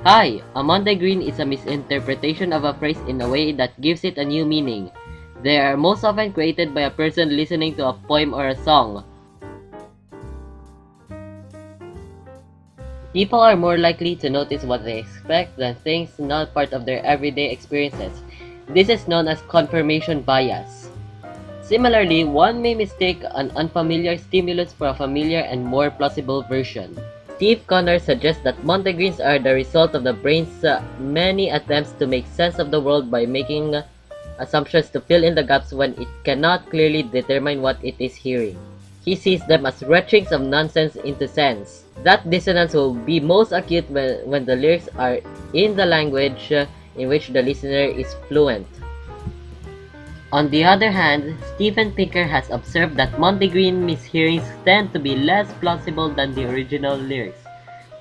Hi! A Monday Green is a misinterpretation of a phrase in a way that gives it a new meaning. They are most often created by a person listening to a poem or a song. People are more likely to notice what they expect than things not part of their everyday experiences. This is known as confirmation bias. Similarly, one may mistake an unfamiliar stimulus for a familiar and more plausible version. Steve Connor suggests that Monday Greens are the result of the brain's many attempts to make sense of the world by making assumptions to fill in the gaps when it cannot clearly determine what it is hearing. He sees them as retchings of nonsense into sense. That dissonance will be most acute when the lyrics are in the language in which the listener is fluent. On the other hand, Steven Pinker has observed that Monday Green mishearings tend to be less plausible than the original lyrics.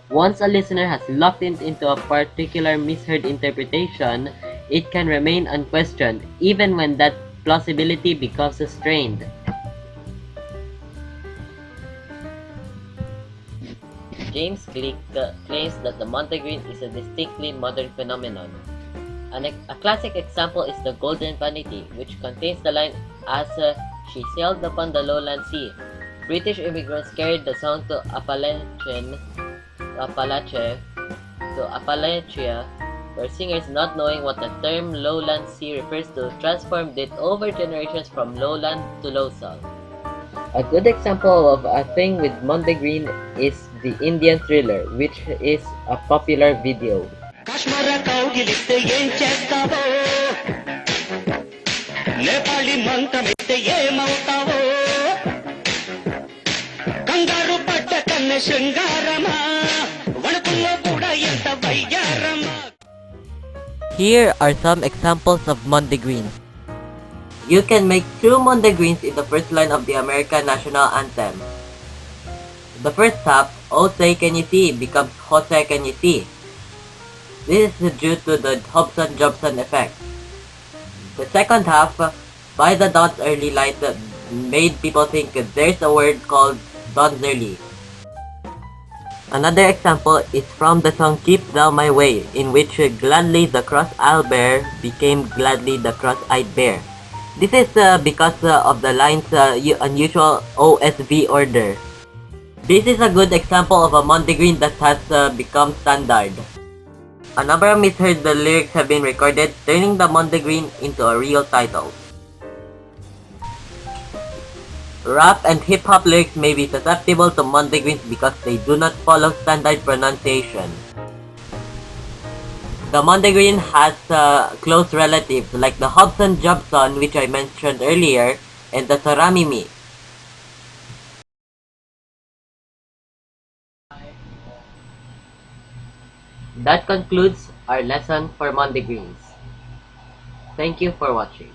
Once a listener has locked into a particular misheard interpretation, it can remain unquestioned, even when that plausibility becomes strained. James Gleick claims that the Monday Green is a distinctly modern phenomenon. A classic example is the Golden Vanity, which contains the line, "As she sailed upon the lowland sea." British immigrants carried the song to Appalachia, where singers, not knowing what the term lowland sea refers to, transformed it over generations from lowland to low song. A good example of a thing with Monday Green is the Indian Thriller, which is a popular video. కాశ్మీర కౌగిలిస్తే ఏం చేస్తావో, నేపాళి మంత్రమిస్తే ఏమవుతావో, కంగారు పడ్డ కన్నె శృంగారమా, వణుకుల్లో కూడా ఎంత వయ్యారమా. Here are some examples of Monday Greens. You can make two Monday Greens in the first line of the American national anthem. The first half, "Oh say can you see," becomes "Jose can you see." This is due to the Hobson-Jobson effect. The second half, "By the dawn's early light," made people think there's a word called dawn's early. Another example is from the song "Keep Thou My Way," in which "Gladly the cross I'll bear" became "Gladly the cross-eyed bear." This is because of the line's unusual OSV order. This is a good example of a Monday Green that has become standard. A number of misheard lyrics have been recorded, turning the Monday Green into a real title. Rap and hip-hop lyrics may be susceptible to Monday Greens because they do not follow standard pronunciation. The Monday Green has close relatives like the Hobson-Jobson, which I mentioned earlier, and the Soramimi. That concludes our lesson for Monday Greens. Thank you for watching.